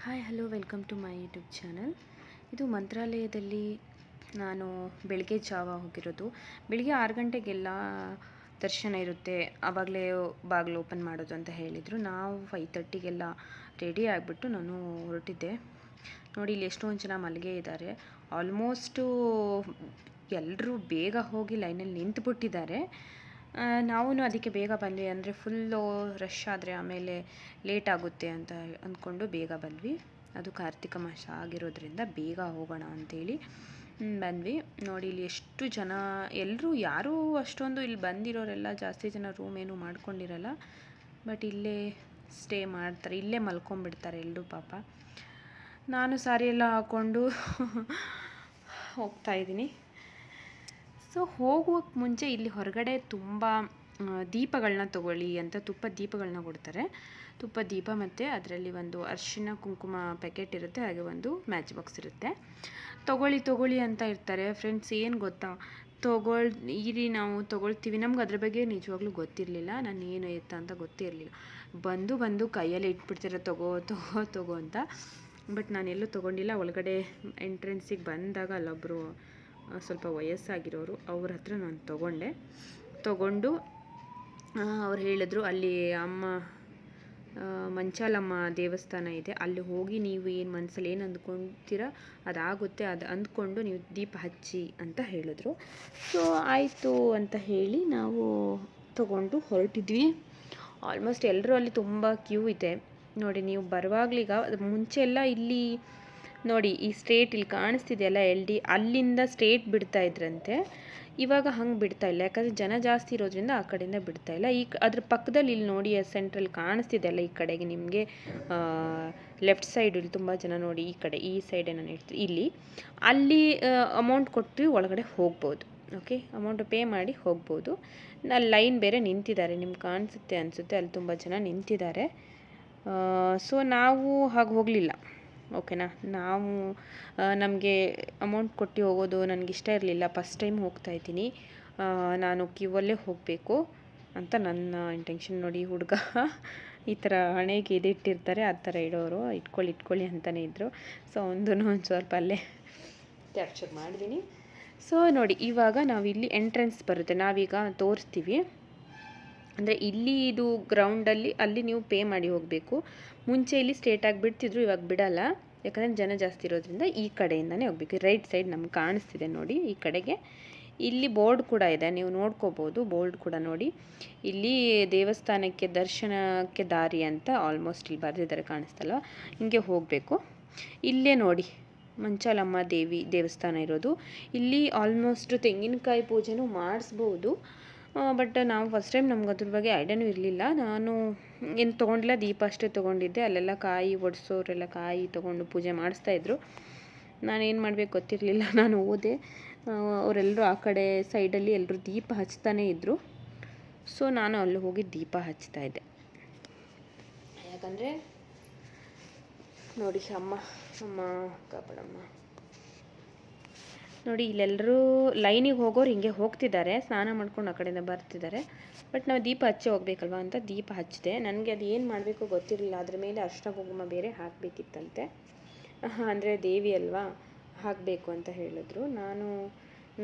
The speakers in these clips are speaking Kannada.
Hi hello welcome to my YouTube channel. ಇದು ಮಂತ್ರಾಲಯದಲ್ಲಿ ನಾನು ಬೆಳಗ್ಗೆ ಜಾವ ಹೋಗಿರೋದು. ಬೆಳಿಗ್ಗೆ 6 ಗಂಟೆಗೆಲ್ಲ ದರ್ಶನ ಇರುತ್ತೆ, ಆವಾಗಲೇ ಬಾಗಿಲು ಓಪನ್ ಮಾಡೋದು ಅಂತ ಹೇಳಿದರು. ನಾವು 5:30ಗೆಲ್ಲ ರೆಡಿ ಆಗಿಬಿಟ್ಟು ನಾನು ಹೊರಟಿದ್ದೆ. ನೋಡಿ ಇಲ್ಲಿ ಎಷ್ಟೊಂದು ಜನ ಮಲಗೇ ಇದ್ದಾರೆ. ಆಲ್ಮೋಸ್ಟು ಎಲ್ಲರೂ ಬೇಗ ಹೋಗಿ ಲೈನಲ್ಲಿ ನಿಂತುಬಿಟ್ಟಿದ್ದಾರೆ. ನಾವು ಅದಕ್ಕೆ ಬೇಗ ಬಂದ್ವಿ, ಅಂದರೆ ಫುಲ್ಲು ರಶ್ ಆದರೆ ಆಮೇಲೆ ಲೇಟ್ ಆಗುತ್ತೆ ಅಂತ ಅಂದ್ಕೊಂಡು ಬೇಗ ಬಂದ್ವಿ. ಅದು ಕಾರ್ತಿಕ ಮಾಸ ಆಗಿರೋದ್ರಿಂದ ಬೇಗ ಹೋಗೋಣ ಅಂಥೇಳಿ ಬಂದ್ವಿ. ನೋಡಿ ಇಲ್ಲಿ ಎಷ್ಟು ಜನ, ಎಲ್ಲರೂ ಯಾರೂ ಅಷ್ಟೊಂದು ಇಲ್ಲಿ ಬಂದಿರೋರೆಲ್ಲ ಜಾಸ್ತಿ ಜನ ರೂಮ್ ಏನೂ ಮಾಡ್ಕೊಂಡಿರಲ್ಲ, ಬಟ್ ಇಲ್ಲೇ ಸ್ಟೇ ಮಾಡ್ತಾರೆ, ಇಲ್ಲೇ ಮಲ್ಕೊಂಡ್ಬಿಡ್ತಾರೆ ಎಲ್ಲರೂ ಪಾಪ. ನಾನು ಸಾರಿ ಎಲ್ಲ ಹಾಕ್ಕೊಂಡು ಹೋಗ್ತಾಯಿದ್ದೀನಿ. ಸೊ ಹೋಗುವಕ್ಕೆ ಮುಂಚೆ ಇಲ್ಲಿ ಹೊರಗಡೆ ತುಂಬ ದೀಪಗಳನ್ನ ತೊಗೊಳ್ಳಿ ಅಂತ ತುಪ್ಪದ ದೀಪಗಳನ್ನ ಕೊಡ್ತಾರೆ. ತುಪ್ಪದ ದೀಪ ಮತ್ತು ಅದರಲ್ಲಿ ಒಂದು ಅರಿಶಿನ ಕುಂಕುಮ ಪ್ಯಾಕೆಟ್ ಇರುತ್ತೆ, ಹಾಗೆ ಒಂದು ಮ್ಯಾಚ್ ಬಾಕ್ಸ್ ಇರುತ್ತೆ. ತೊಗೊಳ್ಳಿ ಅಂತ ಇರ್ತಾರೆ. ಫ್ರೆಂಡ್ಸ್ ಏನು ಗೊತ್ತಾ, ಇರಿ ನಾವು ತೊಗೊಳ್ತೀವಿ, ನಮ್ಗೆ ಅದ್ರ ಬಗ್ಗೆ ನಿಜವಾಗ್ಲೂ ಗೊತ್ತಿರಲಿಲ್ಲ. ನಾನು ಏನು ಎತ್ತ ಅಂತ ಗೊತ್ತಿರಲಿಲ್ಲ. ಬಂದು ಕೈಯಲ್ಲಿ ಇಟ್ಬಿಡ್ತಾರೆ ತಗೋ ಅಂತ. ಬಟ್ ನಾನೆಲ್ಲೂ ತೊಗೊಂಡಿಲ್ಲ. ಒಳಗಡೆ ಎಂಟ್ರೆನ್ಸಿಗೆ ಬಂದಾಗ ಅಲ್ಲೊಬ್ಬರು ಸ್ವಲ್ಪ ವಯಸ್ಸಾಗಿರೋರು, ಅವ್ರ ಹತ್ರ ನಾನು ತೊಗೊಂಡು ಅವ್ರು ಹೇಳಿದ್ರು ಅಲ್ಲಿ ಮಂಚಾಲಮ್ಮ ದೇವಸ್ಥಾನ ಇದೆ, ಅಲ್ಲಿ ಹೋಗಿ ನೀವು ಏನು ಮನಸ್ಸಲ್ಲಿ ಏನು ಅಂದ್ಕೊಳ್ತೀರ ಅದಾಗುತ್ತೆ, ಅದು ಅಂದ್ಕೊಂಡು ನೀವು ದೀಪ ಹಚ್ಚಿ ಅಂತ ಹೇಳಿದ್ರು. ಸೊ ಆಯಿತು ಅಂತ ಹೇಳಿ ನಾವು ತೊಗೊಂಡು ಹೊರಟಿದ್ವಿ. ಆಲ್ಮೋಸ್ಟ್ ಎಲ್ಲರೂ ಅಲ್ಲಿ ತುಂಬ ಕ್ಯೂ ಇದೆ. ನೋಡಿ ನೀವು ಬರುವಾಗಲೀಗ ಮುಂಚೆ ಎಲ್ಲ ಇಲ್ಲಿ ನೋಡಿ ಈ ಸ್ಟ್ರೇಟ್ ಇಲ್ಲಿ ಕಾಣಿಸ್ತಿದೆಯಲ್ಲ ಅಲ್ಲಿಂದ ಸ್ಟ್ರೇಟ್ ಬಿಡ್ತಾ ಇದ್ರಂತೆ. ಇವಾಗ ಹಂಗೆ ಬಿಡ್ತಾ ಇಲ್ಲ, ಯಾಕಂದರೆ ಜನ ಜಾಸ್ತಿ ಇರೋದ್ರಿಂದ ಆ ಕಡೆಯಿಂದ ಬಿಡ್ತಾ ಇಲ್ಲ. ಅದ್ರ ಪಕ್ಕದಲ್ಲಿ ಇಲ್ಲಿ ನೋಡಿ ಸೆಂಟ್ರಲ್ ಕಾಣಿಸ್ತಿದೆಯಲ್ಲ, ಈ ಕಡೆಗೆ ನಿಮಗೆ ಲೆಫ್ಟ್ ಸೈಡ್ ಇಲ್ಲಿ ತುಂಬ ಜನ ನೋಡಿ, ಈ ಕಡೆ ಈ ಸೈಡೇ ನಾನು ಹೇಳ್ತೀನಿ, ಅಲ್ಲಿ ಅಮೌಂಟ್ ಕೊಟ್ಟು ಒಳಗಡೆ ಹೋಗ್ಬೋದು. ಓಕೆ, ಅಮೌಂಟ್ ಪೇ ಮಾಡಿ ಹೋಗ್ಬೋದು. ಲೈನ್ ಬೇರೆ ನಿಂತಿದ್ದಾರೆ, ನಿಮ್ಗೆ ಕಾಣಿಸುತ್ತೆ ಅನಿಸುತ್ತೆ, ಅಲ್ಲಿ ತುಂಬ ಜನ ನಿಂತಿದ್ದಾರೆ. ಸೊ ನಾವು ಹಾಗೆ ಹೋಗಲಿಲ್ಲ. ಓಕೆನಾ, ನಾವು ನಮಗೆ ಅಮೌಂಟ್ ಕೊಟ್ಟು ಹೋಗೋದು ನನಗಿಷ್ಟ ಇರಲಿಲ್ಲ. ಫಸ್ಟ್ ಟೈಮ್ ಹೋಗ್ತಾಯಿದ್ದೀನಿ, ನಾನು ಕ್ಯೂವಲ್ಲೇ ಹೋಗಬೇಕು ಅಂತ ನನ್ನ ಇಂಟೆನ್ಷನ್. ನೋಡಿ ಹುಡುಗ ಈ ಥರ ಹಣೆಗೆ ಇದಿಟ್ಟಿರ್ತಾರೆ, ಆ ಥರ ಇಡೋರು, ಇಟ್ಕೊಳ್ಳಿ ಅಂತಲೇ ಇದ್ದರು. ಸೊ ಒಂದು ಸ್ವಲ್ಪ ಅಲ್ಲೇ ಕ್ಯಾಪ್ಚರ್ ಮಾಡಿದ್ದೀನಿ. ಸೊ ನೋಡಿ ಇವಾಗ ನಾವಿಲ್ಲಿ ಎಂಟ್ರೆನ್ಸ್ ಬರುತ್ತೆ, ನಾವೀಗ ತೋರಿಸ್ತೀವಿ. ಅಂದರೆ ಇಲ್ಲಿ ಇದು ಗ್ರೌಂಡಲ್ಲಿ ಅಲ್ಲಿ ನೀವು ಪೇ ಮಾಡಿ ಹೋಗಬೇಕು. ಮುಂಚೆ ಇಲ್ಲಿ ಸ್ಟ್ರೇಟಾಗಿ ಬಿಡ್ತಿದ್ರು, ಇವಾಗ ಬಿಡಲ್ಲ, ಯಾಕಂದರೆ ಜನ ಜಾಸ್ತಿ ಇರೋದ್ರಿಂದ ಈ ಕಡೆಯಿಂದನೇ ಹೋಗಬೇಕು. ರೈಟ್ ಸೈಡ್ ನಮ್ಗೆ ಕಾಣಿಸ್ತಿದೆ ನೋಡಿ ಈ ಕಡೆಗೆ. ಇಲ್ಲಿ ಬೋರ್ಡ್ ಕೂಡ ಇದೆ, ನೀವು ನೋಡ್ಕೋಬೋದು. ಬೋರ್ಡ್ ಕೂಡ ನೋಡಿ, ಇಲ್ಲಿ ದೇವಸ್ಥಾನಕ್ಕೆ ದರ್ಶನಕ್ಕೆ ದಾರಿ ಅಂತ ಆಲ್ಮೋಸ್ಟ್ ಇಲ್ಲಿ ಬರೆದಿದ್ದಾರೆ, ಕಾಣಿಸ್ತಲ್ವ, ಹಿಂಗೆ ಹೋಗಬೇಕು. ಇಲ್ಲೇ ನೋಡಿ ಮಂಚಾಲಮ್ಮ ದೇವಸ್ಥಾನ ಇರೋದು. ಇಲ್ಲಿ ಆಲ್ಮೋಸ್ಟ್ ತೆಂಗಿನಕಾಯಿ ಪೂಜೆನೂ ಮಾಡಿಸ್ಬೋದು. ಬಟ್ ನಾವು ಫಸ್ಟ್ ಟೈಮ್, ನಮ್ಗೆ ಅದ್ರ ಬಗ್ಗೆ ಐಡಿಯಾನೂ ಇರಲಿಲ್ಲ. ನಾನು ಏನು ತೊಗೊಂಡಿಲ್ಲ, ದೀಪ ಅಷ್ಟೇ ತೊಗೊಂಡಿದ್ದೆ. ಅಲ್ಲೆಲ್ಲ ಕಾಯಿ ಒಡಿಸೋರೆಲ್ಲ ಕಾಯಿ ತೊಗೊಂಡು ಪೂಜೆ ಮಾಡಿಸ್ತಾಯಿದ್ರು. ನಾನೇನು ಮಾಡಬೇಕು ಗೊತ್ತಿರಲಿಲ್ಲ, ನಾನು ಹೋದೆ. ಅವರೆಲ್ಲರೂ ಆ ಕಡೆ ಸೈಡಲ್ಲಿ ಎಲ್ಲರೂ ದೀಪ ಹಚ್ತಾನೇ ಇದ್ದರು. ಸೊ ನಾನು ಅಲ್ಲಿ ಹೋಗಿ ದೀಪ ಹಚ್ತಾಯಿದ್ದೆ. ಯಾಕಂದರೆ ನೋಡಿ ಅಮ್ಮ ಕಾಪಾಡಮ್ಮ, ನೋಡಿ ಇಲ್ಲೆಲ್ಲರೂ ಲೈನಿಗೆ ಹೋಗೋರು ಹಿಂಗೆ ಹೋಗ್ತಿದ್ದಾರೆ, ಸ್ನಾನ ಮಾಡ್ಕೊಂಡು ಆ ಕಡೆಯಿಂದ ಬರ್ತಿದ್ದಾರೆ. ಬಟ್ ನಾವು ದೀಪ ಹಚ್ಚಿ ಹೋಗ್ಬೇಕಲ್ವ ಅಂತ ದೀಪ ಹಚ್ಚಿದೆ. ನನಗೆ ಅದು ಏನು ಮಾಡಬೇಕು ಗೊತ್ತಿರಲಿಲ್ಲ. ಅದ್ರ ಮೇಲೆ ಅರಿಶಿನ ಕುಂಕುಮ ಬೇರೆ ಹಾಕಬೇಕಿತ್ತಂತೆ, ಅಂದರೆ ದೇವಿ ಅಲ್ವಾ, ಹಾಕಬೇಕು ಅಂತ ಹೇಳಿದ್ರು.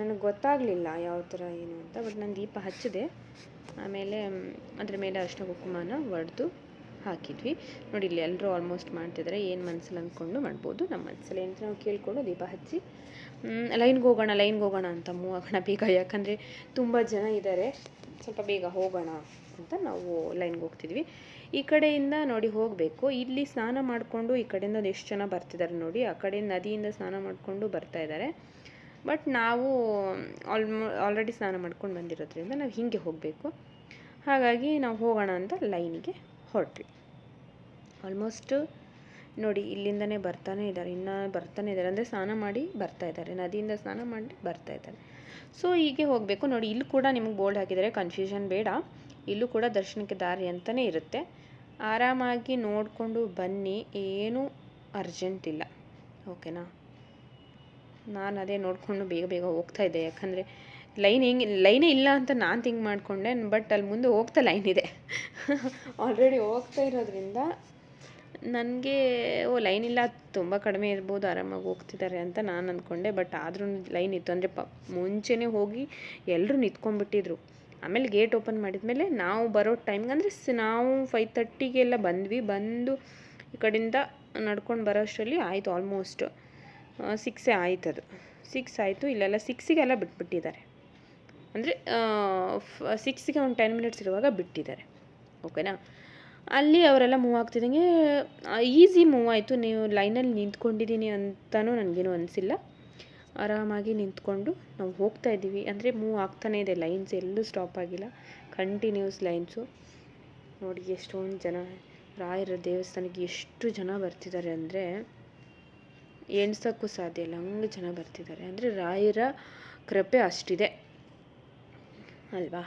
ನನಗೆ ಗೊತ್ತಾಗಲಿಲ್ಲ ಯಾವ ಥರ ಏನು ಅಂತ. ಬಟ್ ನಾನು ದೀಪ ಹಚ್ಚಿದೆ, ಆಮೇಲೆ ಅದ್ರ ಮೇಲೆ ಅರಿಶಿನ ಕುಂಕುಮನ ಒಡೆದು ಹಾಕಿದ್ವಿ. ನೋಡಿ ಇಲ್ಲಿ ಎಲ್ಲರೂ ಆಲ್ಮೋಸ್ಟ್ ಮಾಡ್ತಿದ್ದಾರೆ. ಏನು ಮನಸ್ಸಲ್ಲಿ ಅಂದ್ಕೊಂಡು ಮಾಡ್ಬೋದು, ನಮ್ಮ ಮನಸ್ಸಲ್ಲಿ ಅಂತ ನಾವು ಕೇಳಿಕೊಂಡು ದೀಪ ಹಚ್ಚಿ ಲೈನ್ಗೆ ಹೋಗೋಣ ಅಂತ ಮೂವ್ ಆಗೋಣ ಬೇಗ, ಯಾಕಂದರೆ ತುಂಬ ಜನ ಇದ್ದಾರೆ, ಸ್ವಲ್ಪ ಬೇಗ ಹೋಗೋಣ ಅಂತ ನಾವು ಲೈನ್ಗೆ ಹೋಗ್ತಿದ್ವಿ. ಈ ಕಡೆಯಿಂದ ನೋಡಿ ಹೋಗಬೇಕು. ಇಲ್ಲಿ ಸ್ನಾನ ಮಾಡಿಕೊಂಡು ಈ ಕಡೆಯಿಂದ ಎಷ್ಟು ಜನ ಬರ್ತಿದ್ದಾರೆ ನೋಡಿ, ಆ ಕಡೆ ನದಿಯಿಂದ ಸ್ನಾನ ಮಾಡಿಕೊಂಡು ಬರ್ತಾಯಿದ್ದಾರೆ. ಬಟ್ ನಾವು ಆಲ್ರೆಡಿ ಸ್ನಾನ ಮಾಡ್ಕೊಂಡು ಬಂದಿರೋದ್ರಿಂದ ನಾವು ಹೀಗೆ ಹೋಗಬೇಕು. ಹಾಗಾಗಿ ನಾವು ಹೋಗೋಣ ಅಂತ ಲೈನಿಗೆ ಹೊರಟ್ವಿ. ಆಲ್ಮೋಸ್ಟ್ ನೋಡಿ ಇಲ್ಲಿಂದನೇ ಬರ್ತಾನೆ ಇದ್ದಾರೆ, ಅಂದರೆ ಸ್ನಾನ ಮಾಡಿ ಬರ್ತಾಯಿದ್ದಾರೆ, ನದಿಯಿಂದ ಸ್ನಾನ ಮಾಡಿ ಬರ್ತಾಯಿದ್ದಾರೆ. ಸೊ ಹೀಗೆ ಹೋಗಬೇಕು. ನೋಡಿ ಇಲ್ಲಿ ಕೂಡ ನಿಮಗೆ ಬೋರ್ಡ್ ಹಾಕಿದ್ದಾರೆ, ಕನ್ಫ್ಯೂಷನ್ ಬೇಡ, ಇಲ್ಲೂ ಕೂಡ ದರ್ಶನಕ್ಕೆ ದಾರಿ ಅಂತಲೇ ಇರುತ್ತೆ. ಆರಾಮಾಗಿ ನೋಡಿಕೊಂಡು ಬನ್ನಿ, ಏನೂ ಅರ್ಜೆಂಟ್ ಇಲ್ಲ. ಓಕೆನಾ, ನಾನು ಅದೇ ನೋಡಿಕೊಂಡು ಬೇಗ ಹೋಗ್ತಾಯಿದ್ದೆ, ಯಾಕಂದರೆ ಲೈನೇ ಇಲ್ಲ ಅಂತ ನಾನು ಥಿಂಕ್ ಮಾಡಿಕೊಂಡೆ. ಬಟ್ ಅಲ್ಲಿ ಮುಂದೆ ಹೋಗ್ತಾ ಲೈನ್ ಇದೆ ಆಲ್ರೆಡಿ ಹೋಗ್ತಾ ಇರೋದ್ರಿಂದ ನನಗೆ ಲೈನ್ ಇಲ್ಲ, ತುಂಬ ಕಡಿಮೆ ಇರ್ಬೋದು, ಆರಾಮಾಗಿ ಹೋಗ್ತಿದ್ದಾರೆ ಅಂತ ನಾನು ಅಂದ್ಕೊಂಡೆ. ಬಟ್ ಆದ್ರೂ ಲೈನ್ ಇತ್ತು. ಅಂದರೆ ಮುಂಚೆನೇ ಹೋಗಿ ಎಲ್ಲರೂ ನಿಂತ್ಕೊಂಡ್ಬಿಟ್ಟಿದ್ರು. ಆಮೇಲೆ ಗೇಟ್ ಓಪನ್ ಮಾಡಿದ್ಮೇಲೆ ನಾವು ಬರೋ ಟೈಮ್ಗೆ, ಅಂದರೆ ನಾವು 5:30ಗೆಲ್ಲ ಬಂದ್ವಿ. ಬಂದು ಈ ಕಡೆಯಿಂದ ನಡ್ಕೊಂಡು ಬರೋ ಅಷ್ಟರಲ್ಲಿ ಆಯಿತು, ಆಲ್ಮೋಸ್ಟ್ 6 ಆಯ್ತು. ಅದು 6 ಆಯಿತು. ಇಲ್ಲೆಲ್ಲ 6ಗೆಲ್ಲ ಬಿಟ್ಬಿಟ್ಟಿದ್ದಾರೆ. ಅಂದರೆ 6ಗೆ ಒಂದು 10 ಮಿನಿಟ್ಸ್ ಇರುವಾಗ ಬಿಟ್ಟಿದ್ದಾರೆ. ಓಕೆನಾ. ಅಲ್ಲಿ ಅವರೆಲ್ಲ ಮೂವ್ ಆಗ್ತಿದ್ದಂಗೆ ಈಸಿ ಮೂವ್ ಆಯಿತು. ನೀವು ಲೈನಲ್ಲಿ ನಿಂತ್ಕೊಂಡಿದ್ದೀನಿ ಅಂತಲೂ ನನಗೇನು ಅನಿಸಿಲ್ಲ. ಆರಾಮಾಗಿ ನಿಂತ್ಕೊಂಡು ನಾವು ಹೋಗ್ತಾ ಇದ್ದೀವಿ. ಅಂದರೆ ಮೂವ್ ಆಗ್ತಾನೇ ಇದೆ, ಲೈನ್ಸ್ ಎಲ್ಲೂ ಸ್ಟಾಪ್ ಆಗಿಲ್ಲ, ಕಂಟಿನ್ಯೂಸ್ ಲೈನ್ಸು. ನೋಡಿ ಎಷ್ಟೊಂದು ಜನ, ರಾಯರ ದೇವಸ್ಥಾನಕ್ಕೆ ಎಷ್ಟು ಜನ ಬರ್ತಿದ್ದಾರೆ ಅಂದರೆ ಎಣ್ಸೋಕ್ಕೂ ಸಾಧ್ಯ ಇಲ್ಲ, ಹಂಗೆ ಜನ ಬರ್ತಿದ್ದಾರೆ. ಅಂದರೆ ರಾಯರ ಕೃಪೆ ಅಷ್ಟಿದೆ ಅಲ್ವಾ.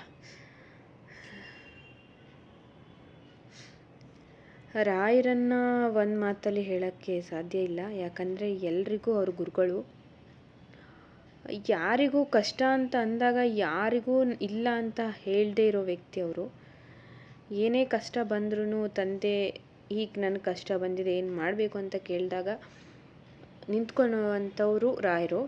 ರಾಯರನ್ನು ಒಂದು ಮಾತಲ್ಲಿ ಹೇಳೋಕ್ಕೆ ಸಾಧ್ಯ ಇಲ್ಲ. ಯಾಕಂದರೆ ಎಲ್ರಿಗೂ ಅವ್ರ ಗುರುಗಳು. ಯಾರಿಗೂ ಕಷ್ಟ ಅಂತ ಅಂದಾಗ ಯಾರಿಗೂ ಇಲ್ಲ ಅಂತ ಹೇಳದೇ ಇರೋ ವ್ಯಕ್ತಿ ಅವರು. ಏನೇ ಕಷ್ಟ ಬಂದ್ರೂ ತಂದೆ ಈಗ ನನಗೆ ಕಷ್ಟ ಬಂದಿದೆ, ಏನು ಮಾಡಬೇಕು ಅಂತ ಕೇಳಿದಾಗ ನಿಂತ್ಕೊಳ್ಳುವಂಥವ್ರು ರಾಯರು.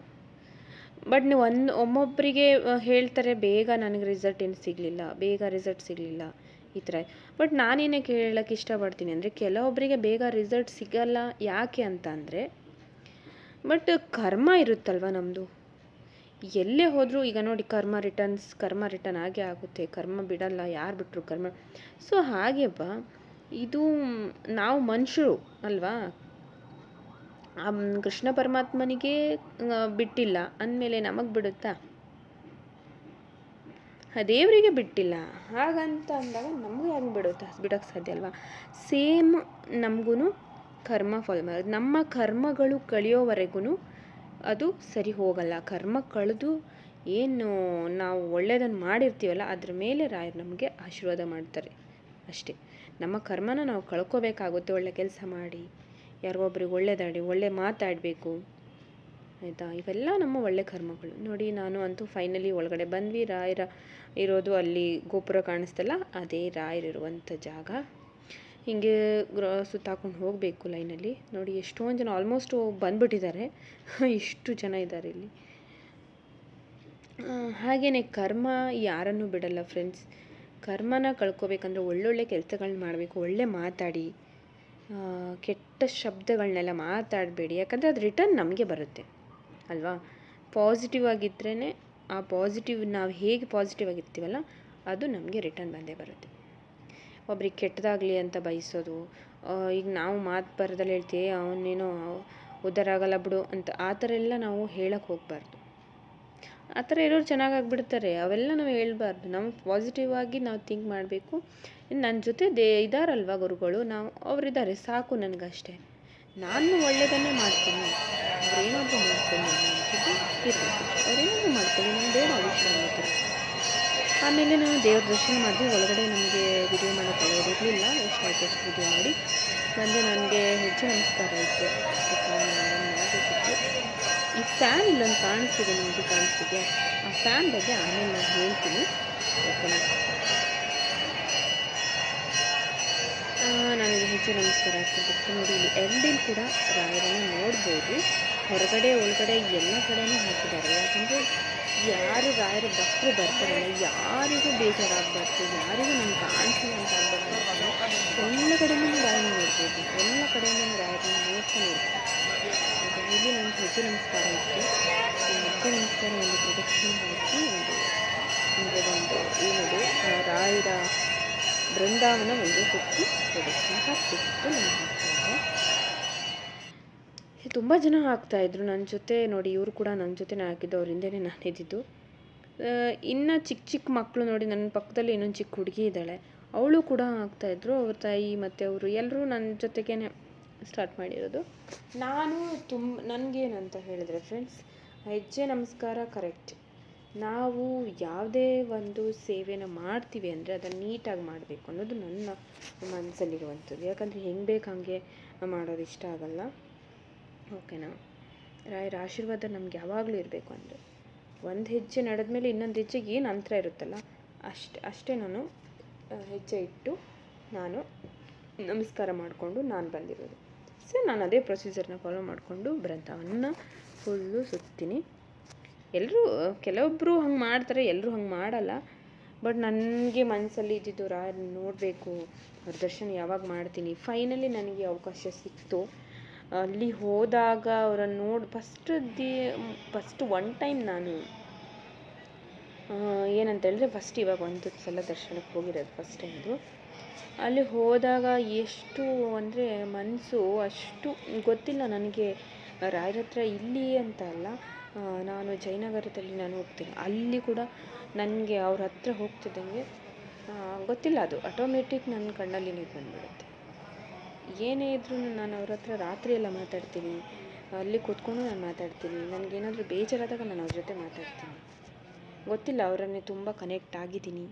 ಬಟ್ ನೀವು ಒಮ್ಮೊಬ್ಬರಿಗೆ ಹೇಳ್ತಾರೆ ಬೇಗ ನನಗೆ ರಿಸಲ್ಟ್ ಏನು ಸಿಗಲಿಲ್ಲ, ಬೇಗ ರಿಸಲ್ಟ್ ಸಿಗಲಿಲ್ಲ ಈ ಥರ. ಬಟ್ ನಾನೇನಕ್ಕೆ ಹೇಳೋಕ್ಕೆ ಇಷ್ಟಪಡ್ತೀನಿ ಅಂದರೆ, ಕೆಲವೊಬ್ಬರಿಗೆ ಬೇಗ ರಿಸಲ್ಟ್ ಸಿಗಲ್ಲ. ಯಾಕೆ ಅಂತ ಅಂದರೆ, ಬಟ್ ಕರ್ಮ ಇರುತ್ತಲ್ವ ನಮ್ಮದು. ಎಲ್ಲೇ ಹೋದರೂ ಈಗ ನೋಡಿ, ಕರ್ಮ ರಿಟರ್ನ್ ಆಗೇ ಆಗುತ್ತೆ. ಕರ್ಮ ಬಿಡಲ್ಲ, ಯಾರು ಬಿಟ್ಟರು ಕರ್ಮ. ಸೊ ಹಾಗೆಪ್ಪ, ಇದು ನಾವು ಮನುಷ್ಯರು ಅಲ್ವಾ. ಕೃಷ್ಣ ಪರಮಾತ್ಮನಿಗೆ ಬಿಟ್ಟಿಲ್ಲ ಅಂದಮೇಲೆ ನಮಗೆ ಬಿಡುತ್ತಾ? ದೇವರಿಗೆ ಬಿಟ್ಟಿಲ್ಲ ಹಾಗಂತ ಅಂದಾಗ ನಮಗೆ ಹೆಂಗೆ ಬಿಡೋಕ್ಕೆ ಸಾಧ್ಯ ಅಲ್ವಾ. ಸೇಮ್ ನಮಗೂ ಕರ್ಮ ಫಾಲೋ ಮಾಡೋದು. ನಮ್ಮ ಕರ್ಮಗಳು ಕಳಿಯೋವರೆಗೂ ಅದು ಸರಿ ಹೋಗಲ್ಲ. ಕರ್ಮ ಕಳೆದು ಏನು ನಾವು ಒಳ್ಳೆಯದನ್ನು ಮಾಡಿರ್ತೀವಲ್ಲ, ಅದ್ರ ಮೇಲೆ ರಾಯರು ನಮಗೆ ಆಶೀರ್ವಾದ ಮಾಡ್ತಾರೆ ಅಷ್ಟೇ. ನಮ್ಮ ಕರ್ಮನ ನಾವು ಕಳ್ಕೊಬೇಕಾಗುತ್ತೆ. ಒಳ್ಳೆ ಕೆಲಸ ಮಾಡಿ, ಯಾರೋ ಒಬ್ರಿಗೆ ಒಳ್ಳೆಯದಾಡಿ, ಒಳ್ಳೆ ಮಾತಾಡಬೇಕು, ಆಯಿತಾ. ಇವೆಲ್ಲ ನಮ್ಮ ಒಳ್ಳೆ ಕರ್ಮಗಳು. ನೋಡಿ, ನಾನು ಅಂತೂ ಫೈನಲಿ ಒಳಗಡೆ ಬಂದ್ವಿ. ರಾಯರ ಇರೋದು ಅಲ್ಲಿ ಗೋಪುರ ಕಾಣಿಸ್ತಲ್ಲ, ಅದೇ ರಾಯರಿರುವಂಥ ಜಾಗ. ಹೀಗೆ ಸುತ್ತಾಕೊಂಡು ಹೋಗಬೇಕು ಲೈನಲ್ಲಿ. ನೋಡಿ ಎಷ್ಟೊಂದು ಜನ ಆಲ್ಮೋಸ್ಟ್ ಬಂದುಬಿಟ್ಟಿದ್ದಾರೆ. ಇಷ್ಟು ಜನ ಇದ್ದಾರೆ ಇಲ್ಲಿ. ಹಾಗೆಯೇ ಕರ್ಮ ಯಾರನ್ನೂ ಬಿಡಲ್ಲ ಫ್ರೆಂಡ್ಸ್. ಕರ್ಮನ ಕಳ್ಕೊಬೇಕಂದ್ರೆ ಒಳ್ಳೊಳ್ಳೆ ಕೆಲಸಗಳನ್ನ ಮಾಡಬೇಕು. ಒಳ್ಳೆ ಮಾತಾಡಿ, ಕೆಟ್ಟ ಶಬ್ದಗಳನ್ನೆಲ್ಲ ಮಾತಾಡಬೇಡಿ. ಯಾಕಂದರೆ ಅದು ರಿಟರ್ನ್ ನಮಗೆ ಬರುತ್ತೆ ಅಲ್ವಾ. ಪಾಸಿಟಿವ್ ಆಗಿದ್ರೇ, ಆ ಪಾಸಿಟಿವ್ ನಾವು ಹೇಗೆ ಪಾಸಿಟಿವ್ ಆಗಿರ್ತೀವಲ್ಲ ಅದು ನಮಗೆ ರಿಟರ್ನ್ ಬಂದೇ ಬರುತ್ತೆ. ಒಬ್ರಿಗೆ ಕೆಟ್ಟದಾಗಲಿ ಅಂತ ಬಯಸೋದು, ಈಗ ನಾವು ಮಾತು ಬರದಲ್ಲಿ ಹೇಳ್ತೀವಿ ಅವನೇನೋ ಉದ್ಧಾರ ಆಗಲ್ಲ ಬಿಡು ಅಂತ, ಆ ಥರ ಎಲ್ಲ ನಾವು ಹೇಳಕ್ಕೆ ಹೋಗಬಾರ್ದು. ಆ ಥರ ಇರೋರು ಚೆನ್ನಾಗಾಗ್ಬಿಡ್ತಾರೆ, ಅವೆಲ್ಲ ನಾವು ಹೇಳ್ಬಾರ್ದು. ನಾವು ಪಾಸಿಟಿವ್ ಆಗಿ ನಾವು ಥಿಂಕ್ ಮಾಡಬೇಕು. ನನ್ನ ಜೊತೆ ಇದ್ದಾರಲ್ವ ಗುರುಗಳು, ಅವರಿದ್ದಾರೆ ಸಾಕು ನನಗಷ್ಟೇ. ನಾನು ಒಳ್ಳೆಯದನ್ನೇ ಮಾಡ್ತೀನಿ, ಅವ್ರೇನಾದರೂ ಮಾಡ್ಕೊಂಡು ನನ್ನ ಜೊತೆ ಇರಬೇಕು. ಅವ್ರೇನಾದರೂ ಮಾಡ್ಕೊಳ್ಳಿ, ನಾನು ಬೇಡ ವಿಷಯ ಅನ್ನೋದು. ಆಮೇಲೆ ನಾವು ದೇವ್ರ ದರ್ಶನ ಮಾಡಿದ್ವಿ. ಒಳಗಡೆ ನಮಗೆ ವಿಡಿಯೋ ಮಾಡೋಕ್ಕೆ ಇರಲಿಲ್ಲ. ಎಷ್ಟಾಯಿತು ಅಷ್ಟು ವಿಡಿಯೋ ಮಾಡಿ ಬಂದು ನನಗೆ ಹೆಚ್ಚು ನಮಸ್ಕಾರ ಇತ್ತು. ಮಾಡಬೇಕಿತ್ತು. ಈ ಫ್ಯಾನ್ ಇಲ್ಲೊಂದು ಕಾಣಿಸ್ತಿದೆ, ನಿಮಗೆ ಕಾಣಿಸ್ತಿದೆಯಾ? ಆ ಫ್ಯಾನ್ ಬಗ್ಗೆ ಆಮೇಲೆ ನಾನು ಹೇಳ್ತೀನಿ, ಓಕೆನಾ. ನನಗೆ ಹೆಚ್ಚು ನಮಸ್ಕಾರ ಆಗ್ತಿತ್ತು. ನೋಡಿ, ಇಲ್ಲಿ ಎಲ್ಡಿಲ್ ಕೂಡ ರಾಯರನ್ನು ನೋಡ್ಬೋದು. ಹೊರಗಡೆ ಒಳಗಡೆ ಎಲ್ಲ ಕಡೆನೂ ಹಾಕಿದ್ದಾರೆ. ಯಾಕಂದರೆ ಯಾರು ರಾಯರ ಭಕ್ತರು ಬರ್ತಾರಲ್ಲ, ಯಾರಿಗೂ ಬೇಜಾರಾಗಬಾರ್ದು, ಯಾರಿಗೂ ನಮ್ಗೆ ಕಾಣಿಸಿಲ್ಲ ಅಂತ ಆಗಬಾರ್ದು. ಎಲ್ಲ ಕಡೆಯೂ ರಾಯರನ್ನು ನೋಡ್ಬೋದು, ಎಲ್ಲ ಕಡೆಯಿಂದ ರಾಯರನ್ನು ನೋಡ್ತಾನೆ ಇರ್ತೀವಿ. ಇಲ್ಲಿ ನನಗೆ ಹೆಚ್ಚು ನಮಸ್ಕಾರ ಇತ್ತು. ಹೆಚ್ಚು ನಮಸ್ಕಾರ ಒಂದು ಪ್ರದಕ್ಷಿಣೆ ಹಾಕಿ ಒಂದು ಏನದು ರಾಯರ ಬೃಂದಾವನ ಒಂದು ಸುತ್ತಿ ಪ್ರದಕ್ಷಿಣೆ ಹಾಕ್ತಿತ್ತು. ನಾನು ಹಾಕ್ತಾಯಿದ್ದೆ. ತುಂಬ ಜನ ಹಾಕ್ತಾಯಿದ್ರು ನನ್ನ ಜೊತೆ. ನೋಡಿ, ಇವರು ಕೂಡ ನನ್ನ ಜೊತೆನೇ ಹಾಕಿದ್ದು, ಅವ್ರ ಹಿಂದೆಯೇ ನಾನು ಇದ್ದಿದ್ದು. ಇನ್ನು ಚಿಕ್ಕ ಮಕ್ಕಳು ನೋಡಿ, ನನ್ನ ಪಕ್ಕದಲ್ಲಿ ಇನ್ನೊಂದು ಚಿಕ್ಕ ಹುಡುಗಿ ಇದ್ದಾಳೆ, ಅವಳು ಕೂಡ ಹಾಕ್ತಾಯಿದ್ರು. ಅವ್ರ ತಾಯಿ ಮತ್ತು ಅವರು ಎಲ್ಲರೂ ನನ್ನ ಜೊತೆಗೇ ಸ್ಟಾರ್ಟ್ ಮಾಡಿರೋದು. ನಾನು ನನಗೇನಂತ ಹೇಳಿದ್ರೆ ಫ್ರೆಂಡ್ಸ್, ಹೆಜ್ಜೆ ನಮಸ್ಕಾರ ಕರೆಕ್ಟ್. ನಾವು ಯಾವುದೇ ಒಂದು ಸೇವೆನ ಮಾಡ್ತೀವಿ ಅಂದರೆ ಅದನ್ನು ನೀಟಾಗಿ ಮಾಡಬೇಕು ಅನ್ನೋದು ನನ್ನ ಮನಸ್ಸಲ್ಲಿರುವಂಥದ್ದು. ಯಾಕಂದರೆ ಹೆಂಗೆ ಬೇಕು ಹಾಗೆ ಮಾಡೋದು ಇಷ್ಟ ಆಗಲ್ಲ, ಓಕೆನಾ. ರಾಯರ ಆಶೀರ್ವಾದ ನಮ್ಗೆ ಯಾವಾಗಲೂ ಇರಬೇಕು. ಅಂದರೆ ಒಂದು ಹೆಜ್ಜೆ ನಡೆದ್ಮೇಲೆ ಇನ್ನೊಂದು ಹೆಜ್ಜೆಗೆ ಏನು ಅಂತರ ಇರುತ್ತಲ್ಲ, ಅಷ್ಟೇ ನಾನು ಹೆಜ್ಜೆ ಇಟ್ಟು ನಾನು ನಮಸ್ಕಾರ ಮಾಡಿಕೊಂಡು ನಾನು ಬಂದಿರೋದು. ಸೊ ನಾನು ಅದೇ ಪ್ರೊಸೀಜರ್ನ ಫಾಲೋ ಮಾಡಿಕೊಂಡು ಬೃಂದಾವನ ಫುಲ್ಲು ಸುತ್ತೀನಿ. ಎಲ್ಲರೂ ಕೆಲವೊಬ್ಬರು ಹಂಗೆ ಮಾಡ್ತಾರೆ, ಎಲ್ಲರೂ ಹಂಗೆ ಮಾಡಲ್ಲ. ಬಟ್ ನನಗೆ ಮನಸ್ಸಲ್ಲಿ ಇದ್ದಿದ್ದು ರಾಯರು ನೋಡಬೇಕು, ಅವ್ರ ದರ್ಶನ ಯಾವಾಗ ಮಾಡ್ತೀನಿ. ಫೈನಲಿ ನನಗೆ ಅವಕಾಶ ಸಿಕ್ತು. ಅಲ್ಲಿ ಹೋದಾಗ ಅವರನ್ನು ಫಸ್ಟ್ ಒನ್ ಟೈಮ್ ನಾನು ಏನಂತ ಹೇಳಿದ್ರೆ ಇವಾಗ ಒಂದು ಸಲ ದರ್ಶನಕ್ಕೆ ಹೋಗಿರೋದು ಫಸ್ಟ್ ಟೈಮ್ದು. ಅಲ್ಲಿ ಹೋದಾಗ ಎಷ್ಟು ಅಂದರೆ ಮನಸ್ಸು ಅಷ್ಟು ಗೊತ್ತಿಲ್ಲ ನನಗೆ. ರಾಯರ ಹತ್ರ ಇಲ್ಲಿ ಅಂತ ಅಲ್ಲ, ನಾನು ಜಯನಗರದಲ್ಲಿ ನಾನು ಹೋಗ್ತೀನಿ, ಅಲ್ಲಿ ಕೂಡ ನನಗೆ ಅವ್ರ ಹತ್ರ ಹೋಗ್ತಿದ್ದಂಗೆ ಗೊತ್ತಿಲ್ಲ, ಅದು ಆಟೋಮೆಟಿಕ್ ನನ್ನ ಕಣ್ಣಲ್ಲಿ ನೀರು ಬಂದುಬಿಡುತ್ತೆ. ಏನೇ ಇದ್ರೂ ನಾನು ಅವ್ರ ಹತ್ರ ರಾತ್ರಿ ಎಲ್ಲ ಮಾತಾಡ್ತೀನಿ, ಅಲ್ಲಿ ಕೂತ್ಕೊಂಡು ನಾನು ಮಾತಾಡ್ತೀನಿ. ನನಗೇನಾದರೂ ಬೇಜಾರಾದಾಗ ನಾನು ಅವ್ರ ಜೊತೆ ಮಾತಾಡ್ತೀನಿ. ಗೊತ್ತಿಲ್ಲ, ಅವರನ್ನೇ ತುಂಬ ಕನೆಕ್ಟ್ ಆಗಿದ್ದೀನಿ.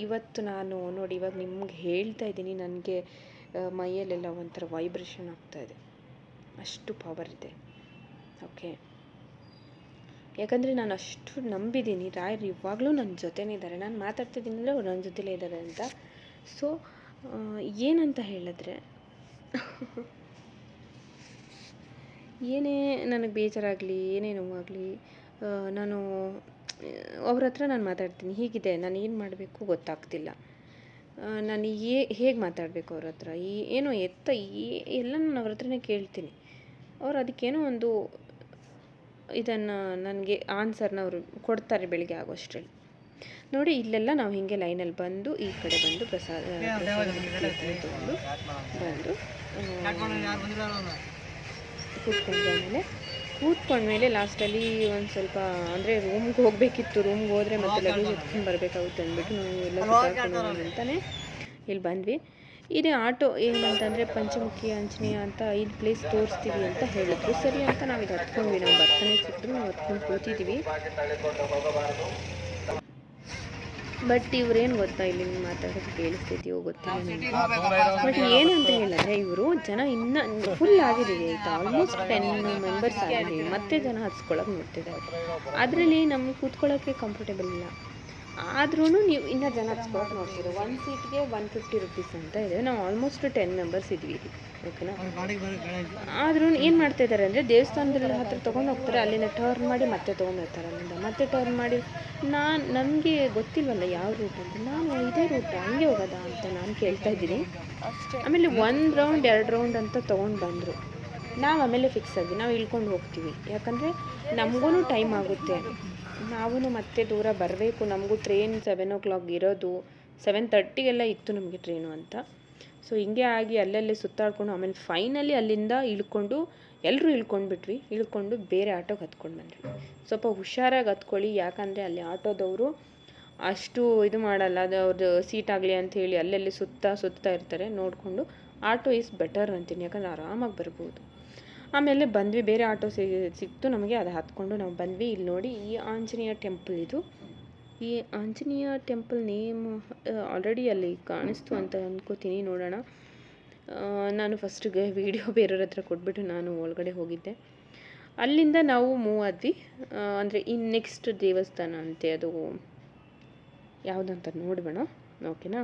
ಇವತ್ತು ನಾನು ನೋಡಿ ಇವಾಗ ನಿಮ್ಗೆ ಹೇಳ್ತಾ ಇದ್ದೀನಿ, ನನಗೆ ಮೈಯಲ್ಲೆಲ್ಲ ಒಂಥರ ವೈಬ್ರೇಷನ್ ಆಗ್ತಾಯಿದೆ, ಅಷ್ಟು ಪವರ್ ಇದೆ. ಓಕೆ, ಯಾಕಂದರೆ ನಾನು ಅಷ್ಟು ನಂಬಿದ್ದೀನಿ ರಾಯರು ಇವಾಗಲೂ ನನ್ನ ಜೊತೆನೇ ಇದ್ದಾರೆ. ನಾನು ಮಾತಾಡ್ತಿದ್ದೀನಿ ಅಂದರೆ ಅವ್ರು ನನ್ನ ಜೊತೆಲೇ ಇದ್ದಾರೆ ಅಂತ. ಸೊ ಏನಂತ ಹೇಳಿದ್ರೆ ಏನೇ ನನಗೆ ಬೇಜಾರಾಗಲಿ, ಏನೇ ನೋವಾಗಲಿ, ನಾನು ಅವ್ರ ಹತ್ರ ನಾನು ಮಾತಾಡ್ತೀನಿ. ಹೀಗಿದೆ, ನಾನು ಏನು ಮಾಡಬೇಕು ಗೊತ್ತಾಗ್ತಿಲ್ಲ, ನಾನು ಹೇಗೆ ಮಾತಾಡಬೇಕು ಅವ್ರ ಹತ್ರ, ಏನೋ ಎಲ್ಲ ನಾನು ಅವ್ರ ಹತ್ರನೇ ಕೇಳ್ತೀನಿ. ಅವ್ರು ಅದಕ್ಕೇನೋ ಒಂದು ಇದನ್ನು ನನಗೆ ಆನ್ಸರ್ನ ಅವರು ಕೊಡ್ತಾರೆ ಬೆಳಿಗ್ಗೆ ಆಗೋಷ್ಟರಲ್ಲಿ. ನೋಡಿ ಇಲ್ಲೆಲ್ಲ ನಾವು ಹೀಗೆ ಲೈನಲ್ಲಿ ಬಂದು ಈ ಕಡೆ ಬಂದು ಪ್ರಸಾದ ತೊಗೊಂಡು ಬಂದು ಕೂತ್ಕೊಂಡ್ಮೇಲೆ ಲಾಸ್ಟಲ್ಲಿ ಒಂದು ಸ್ವಲ್ಪ ಅಂದರೆ ರೂಮ್ಗೆ ಹೋಗಬೇಕಿತ್ತು. ರೂಮ್ಗೆ ಹೋದರೆ ಮತ್ತೆ ಲಗೇಜ್ ಎತ್ಕೊಂಡು ಬರಬೇಕಾಗುತ್ತೆ ಅಂದ್ಬಿಟ್ಟು ನಾವು ಎಲ್ಲ ಸುತ್ತಾಡ್ಕೊಂಡು ಅಂತಾನೆ ಇಲ್ಲಿ ಬಂದ್ವಿ. ಇದೇ ಆಟೋ ಏನಂತಂದರೆ ಪಂಚಮುಖಿ ಆಂಜನೇಯ ಅಂತ 5 ಪ್ಲೇಸ್ ತೋರಿಸ್ತೀವಿ ಅಂತ ಹೇಳಿದ್ರು. ಸರಿ ಅಂತ ನಾವು ಇದು ಹತ್ಕೊಂಡ್ವಿ. ನಾವು ಬರ್ತಾನೆ ಸಿಕ್ಕಿದ್ರು, ನಾವು ಹತ್ಕೊಂಡು ಕೂತಿದ್ದೀವಿ. ಬಟ್ ಇವ್ರೇನು ಗೊತ್ತಾ, ಇಲ್ಲಿ ಮಾತಾಡೋದು ಕೇಳಿಸ್ತಿದ್ಯೋ ಗೊತ್ತಿಲ್ಲ ನನಗೆ. ಬಟ್ ಏನಂತ ಹೇಳಿದ್ರೆ ಇವರು ಜನ ಇನ್ನೂ ಫುಲ್ ಆಗಿದ್ದೀವಿ ಆಯಿತಾ, ಆಲ್ಮೋಸ್ಟ್ 10 ಮೆಂಬರ್ಸ್ ಆಗಿದ್ದೀವಿ. ಮತ್ತೆ ಜನ ಹತ್ಸ್ಕೊಳಕ್ಕೆ ನೋಡ್ತಿದ್ದಾರೆ. ಅದರಲ್ಲಿ ನಮ್ಗೆ ಕೂತ್ಕೊಳ್ಳೋಕ್ಕೆ ಕಂಫರ್ಟೇಬಲ್ ಇಲ್ಲ. ಆದ್ರೂ ನೀವು ಇನ್ನೂ ಜನ ಹತ್ಸ್ಕೊಳಕ್ಕೆ ನೋಡ್ತೀರ. 1 ಸೀಟ್ಗೆ 150 ರುಪೀಸ್ ಅಂತ ಇದೆ. ನಾವು ಆಲ್ಮೋಸ್ಟ್ 10 ಮೆಂಬರ್ಸ್ ಇದ್ವಿ, ಓಕೆನಾ. ಆದ್ರೂ ಏನು ಮಾಡ್ತಾಯಿದ್ದಾರೆ ಅಂದರೆ ದೇವಸ್ಥಾನದಲ್ಲಿ ಹತ್ರ ತೊಗೊಂಡು ಹೋಗ್ತಾರೆ, ಅಲ್ಲಿಂದ ಟರ್ನ್ ಮಾಡಿ ಮತ್ತೆ ತೊಗೊಂಡ್ಬರ್ತಾರೆ. ಅಲ್ಲಿಂದ ಮತ್ತೆ ಟರ್ನ್ ಮಾಡಿ ನನಗೆ ಗೊತ್ತಿಲ್ವಲ್ಲ ಯಾವ ರೂಟ್ ಅಂತ. ನಾನು ಇದೇ ರೂಟ ಹಂಗೆ ಹೋಗೋದಾ ಅಂತ ನಾನು ಕೇಳ್ತಾ ಇದ್ದೀನಿ. ಆಮೇಲೆ 1 ರೌಂಡ್ 2 ರೌಂಡ್ ಅಂತ ತೊಗೊಂಡು ಬಂದರು. ನಾವು ಆಮೇಲೆ ಫಿಕ್ಸ್ ಆಗಿ ನಾವು ಇಳ್ಕೊಂಡು ಹೋಗ್ತೀವಿ, ಯಾಕಂದರೆ ನಮಗೂ ಟೈಮ್ ಆಗುತ್ತೆ. ನಾವು ಮತ್ತೆ ದೂರ ಬರಬೇಕು. ನಮಗೂ ಟ್ರೈನ್ 7 o'clock ಇರೋದು, 7:30ಗೆಲ್ಲ ಇತ್ತು ನಮಗೆ ಟ್ರೈನು ಅಂತ. ಸೊ ಹಿಂಗೆ ಆಗಿ ಅಲ್ಲಲ್ಲೇ ಸುತ್ತಾಡ್ಕೊಂಡು ಆಮೇಲೆ ಫೈನಲಿ ಅಲ್ಲಿಂದ ಎಲ್ಲರೂ ಇಳ್ಕೊಂಡ್ಬಿಟ್ವಿ. ಇಳ್ಕೊಂಡು ಬೇರೆ ಆಟೋಗೆ ಹತ್ಕೊಂಡು ಬಂದ್ವಿ. ಸ್ವಲ್ಪ ಹುಷಾರಾಗಿ ಹತ್ಕೊಳ್ಳಿ, ಯಾಕಂದರೆ ಅಲ್ಲಿ ಆಟೋದವರು ಅಷ್ಟು ಇದು ಮಾಡಲ್ಲ. ಅದು ಅವ್ರದ್ದು ಸೀಟ್ ಆಗಲಿ ಅಂಥೇಳಿ ಅಲ್ಲಲ್ಲಿ ಸುತ್ತಾ ಇರ್ತಾರೆ. ನೋಡಿಕೊಂಡು ಆಟೋ ಈಸ್ ಬೆಟರ್ ಅಂತೀನಿ, ಯಾಕಂದರೆ ಆರಾಮಾಗಿ ಬರ್ಬೋದು. ಆಮೇಲೆ ಬಂದ್ವಿ, ಬೇರೆ ಆಟೋ ಸಿಕ್ತು ನಮಗೆ, ಅದು ಹತ್ಕೊಂಡು ನಾವು ಬಂದ್ವಿ. ಇಲ್ಲಿ ನೋಡಿ, ಈ ಆಂಜನೇಯ ಟೆಂಪಲ್ ಇದು. ಈ ಆಂಜನೇಯ ಟೆಂಪಲ್ ನೇಮ್ ಆಲ್ರೆಡಿ ಅಲ್ಲಿ ಕಾಣಿಸ್ತು ಅಂತ ಅಂದ್ಕೋತೀನಿ. ನೋಡೋಣ. ನಾನು ಫಸ್ಟಿಗೆ ವೀಡಿಯೋ ಬೇರೆಯವ್ರ ಹತ್ರ ಕೊಟ್ಬಿಟ್ಟು ನಾನು ಒಳಗಡೆ ಹೋಗಿದ್ದೆ. ಅಲ್ಲಿಂದ ನಾವು ಮೂವ್ ಆದ್ವಿ. ಅಂದರೆ ಇನ್ನು ನೆಕ್ಸ್ಟ್ ದೇವಸ್ಥಾನ ಅಂತೆ, ಅದು ಯಾವುದಂತ ನೋಡಬೇಡ, ಓಕೆನಾ.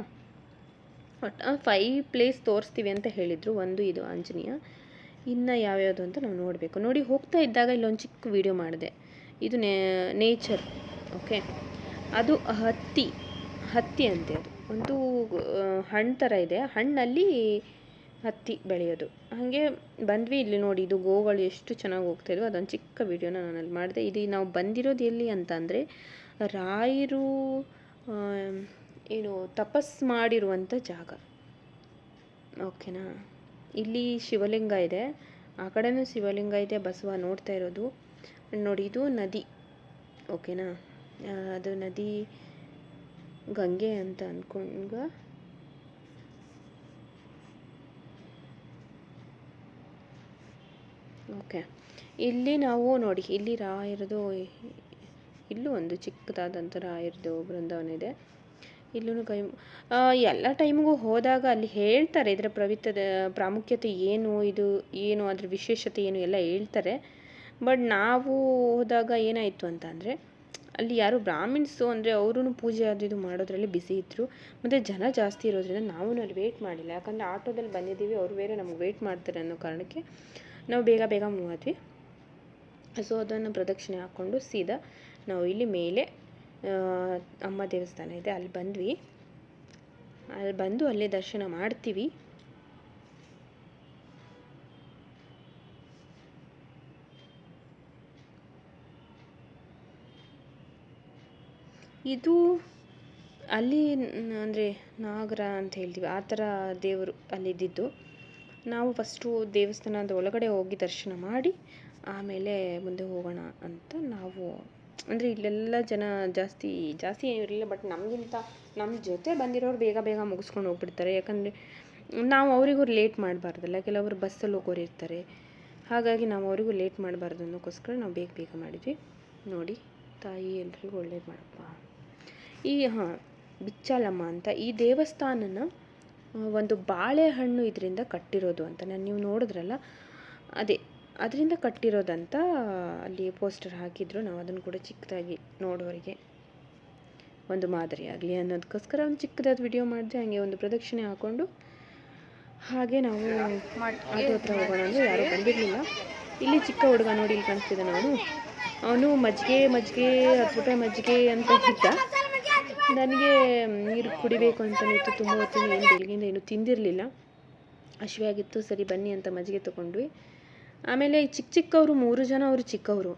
ಬಟ್ 5 ಪ್ಲೇಸ್ ತೋರಿಸ್ತೀವಿ ಅಂತ ಹೇಳಿದರು. ಒಂದು ಇದು ಆಂಜನೇಯ, ಇನ್ನು ಯಾವ್ಯಾವುದು ಅಂತ ನಾವು ನೋಡಬೇಕು. ನೋಡಿ, ಹೋಗ್ತಾ ಇದ್ದಾಗ ಇಲ್ಲೊಂದು ಚಿಕ್ಕ ವೀಡಿಯೋ ಮಾಡಿದೆ. ಇದು ನೇಚರ್, ಓಕೆ. ಅದು ಹತ್ತಿ ಅಂತೆ. ಅದು ಒಂದು ಹಣ್ಣು ಥರ ಇದೆ, ಹಣ್ಣಲ್ಲಿ ಹತ್ತಿ ಬೆಳೆಯೋದು. ಹಾಗೆ ಬಂದ್ವಿ. ಇಲ್ಲಿ ನೋಡಿ, ಇದು ಗೋಗಳು ಎಷ್ಟು ಚೆನ್ನಾಗಿ ಹೋಗ್ತಾಯಿದ್ವು. ಅದೊಂದು ಚಿಕ್ಕ ವೀಡಿಯೋನ ನಾನಲ್ಲಿ ಮಾಡಿದೆ. ಇದು ನಾವು ಬಂದಿರೋದು ಎಲ್ಲಿ ಅಂತ ಅಂದರೆ ರಾಯರು ತಪಸ್ಸು ಮಾಡಿರುವಂಥ ಜಾಗ, ಓಕೆನಾ. ಇಲ್ಲಿ ಶಿವಲಿಂಗ ಇದೆ, ಆ ಕಡೆನೂ ಶಿವಲಿಂಗ ಇದೆ, ಬಸವ ನೋಡ್ತಾ ಇರೋದು. ನೋಡಿ, ಇದು ನದಿ, ಓಕೆನಾ. ಅದು ನದಿ ಗಂಗೆ ಅಂತ ಅಂದ್ಕೊಂಡ. ಓಕೆ, ಇಲ್ಲಿ ನಾವು ನೋಡಿ, ಇಲ್ಲಿ ರಾಯರದು, ಇಲ್ಲೂ ಒಂದು ಚಿಕ್ಕದಾದಂಥ ರಾಯರದು ಬೃಂದಾವನ ಇದೆ. ಇಲ್ಲೂ ಎಲ್ಲ ಟೈಮಿಗೂ ಹೋದಾಗ ಅಲ್ಲಿ ಹೇಳ್ತಾರೆ ಇದರ ಪ್ರಾಮುಖ್ಯತೆ ಏನು, ಏನು ಅದ್ರ ವಿಶೇಷತೆ ಏನು ಎಲ್ಲ ಹೇಳ್ತಾರೆ. ಬಟ್ ನಾವು ಹೋದಾಗ ಏನಾಯಿತು ಅಂತ ಅಂದರೆ ಅಲ್ಲಿ ಯಾರು ಬ್ರಾಹ್ಮಿಣ್ಸು ಅಂದರೆ ಅವರು ಪೂಜೆ ಅದು ಇದು ಮಾಡೋದ್ರಲ್ಲಿ ಬ್ಯುಸಿ ಇದ್ದರು. ಮತ್ತು ಜನ ಜಾಸ್ತಿ ಇರೋದ್ರಿಂದ ನಾವು ಅಲ್ಲಿ ವೇಟ್ ಮಾಡಿಲ್ಲ, ಯಾಕಂದರೆ ಆಟೋದಲ್ಲಿ ಬಂದಿದ್ದೀವಿ, ಅವರು ಬೇರೆ ನಮ್ಗೆ ವೇಟ್ ಮಾಡ್ತಾರೆ ಅನ್ನೋ ಕಾರಣಕ್ಕೆ ನಾವು ಬೇಗ ಬೇಗ ಮೂವ್ ಆದ್ವಿ. ಸೊ ಅದನ್ನು ಪ್ರದಕ್ಷಿಣೆ ಹಾಕ್ಕೊಂಡು ಸೀದಾ ನಾವು ಇಲ್ಲಿ ಮೇಲೆ ಅಮ್ಮ ದೇವಸ್ಥಾನ ಇದೆ ಅಲ್ಲಿ ಬಂದ್ವಿ. ಅಲ್ಲಿ ಬಂದು ಅಲ್ಲೇ ದರ್ಶನ ಮಾಡ್ತೀವಿ. ಇದು ಅಲ್ಲಿ ಅಂದರೆ ನಾಗರ ಅಂತ ಹೇಳ್ತೀವಿ, ಆ ಥರ ದೇವರು ಅಲ್ಲಿದ್ದಿದ್ದು. ನಾವು ಫಸ್ಟು ದೇವಸ್ಥಾನದ ಒಳಗಡೆ ಹೋಗಿ ದರ್ಶನ ಮಾಡಿ ಆಮೇಲೆ ಮುಂದೆ ಹೋಗೋಣ ಅಂತ ನಾವು, ಅಂದರೆ ಇಲ್ಲೆಲ್ಲ ಜನ ಜಾಸ್ತಿ ಇರಲಿಲ್ಲ, ಬಟ್ ನಮಗಿಂತ ನಮ್ಮ ಜೊತೆ ಬಂದಿರೋರು ಬೇಗ ಬೇಗ ಮುಗಿಸ್ಕೊಂಡು ಹೋಗ್ಬಿಡ್ತಾರೆ. ಯಾಕಂದರೆ ನಾವು ಅವರಿಗೂ ಲೇಟ್ ಮಾಡಬಾರ್ದಲ್ಲ, ಕೆಲವರು ಬಸ್ಸಲ್ಲಿ ಹೋಗೋರು ಇರ್ತಾರೆ, ಹಾಗಾಗಿ ನಾವು ಅವರಿಗೂ ಲೇಟ್ ಮಾಡಬಾರ್ದು ಅನ್ನೋಕ್ಕೋಸ್ಕರ ನಾವು ಬೇಗ ಬೇಗ ಮಾಡಿದ್ವಿ. ನೋಡಿ, ತಾಯಿ ಎಲ್ರಿಗೂ ಒಳ್ಳೇದು ಮಾಡಪ್ಪ. ಈ ಬಿಚ್ಚಾಲಮ್ಮ ಅಂತ ಈ ದೇವಸ್ಥಾನನ ಒಂದು ಬಾಳೆಹಣ್ಣು ಇದರಿಂದ ಕಟ್ಟಿರೋದು ಅಂತ ನೀವು ನೋಡಿದ್ರಲ್ಲ, ಅದೇ ಅದರಿಂದ ಕಟ್ಟಿರೋದಂತ ಅಲ್ಲಿ ಪೋಸ್ಟರ್ ಹಾಕಿದ್ರು. ನಾವು ಅದನ್ನು ಕೂಡ ಚಿಕ್ಕದಾಗಿ ನೋಡೋರಿಗೆ ಒಂದು ಮಾದರಿ ಆಗಲಿ ಅನ್ನೋದಕ್ಕೋಸ್ಕರ ಒಂದು ಚಿಕ್ಕದಾದ ವಿಡಿಯೋ ಮಾಡಿದೆ. ಹಾಗೆ ಒಂದು ಪ್ರದಕ್ಷಿಣೆ ಹಾಕ್ಕೊಂಡು ಹಾಗೆ ನಾವು ಆಟೋ ಹತ್ರ ಹೋಗೋಣ ಅಂದರೆ ಯಾರೂ ಬಂದಿರಲಿಲ್ಲ. ಇಲ್ಲಿ ಚಿಕ್ಕ ಹುಡುಗ ನೋಡಿ, ಇಲ್ಲಿ ಕಾಣಿಸ್ತಿದ್ದಾನೆ ಅವನು ಮಜ್ಜಿಗೆ 10 ರೂಪಾಯಿ ಮಜ್ಜಿಗೆ ಅಂತ ಇದ್ದ. ನನಗೆ ನೀರು ಕುಡಿಬೇಕು ಅಂತನಿತ್ತು, ತುಂಬ ಹೊತ್ತಿನ ಏನು ಬೆಳಗ್ಗೆಯಿಂದ ಏನೂ ತಿಂದಿರಲಿಲ್ಲ, ಹಸಿವಾಗಿತ್ತು. ಸರಿ ಬನ್ನಿ ಅಂತ ಮಜ್ಜಿಗೆ ತೊಗೊಂಡ್ವಿ. ಆಮೇಲೆ ಈ ಚಿಕ್ಕವರು 3 ಜನ, ಅವರು ಚಿಕ್ಕವರು,